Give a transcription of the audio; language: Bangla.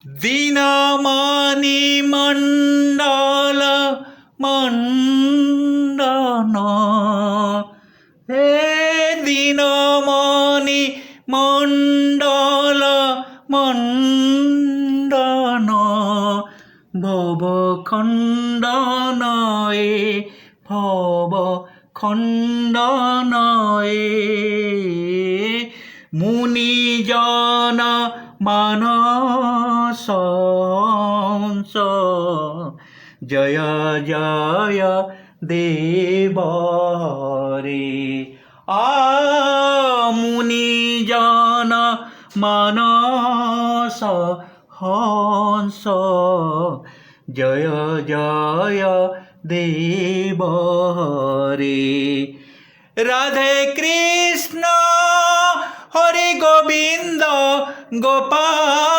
দিনমণি মণ্ডল মণ্ডন হে দিনমণি মণ্ডল মণ্ডন ভব খণ্ডনয়ে ভব খণ্ডনয়ে মুনিজন মানস জয় জয় দেব রে মুনিজন মানস হংস জয় জয় দেব রে রাধে কৃষ্ণ হরি গোবিন্দ গোপাল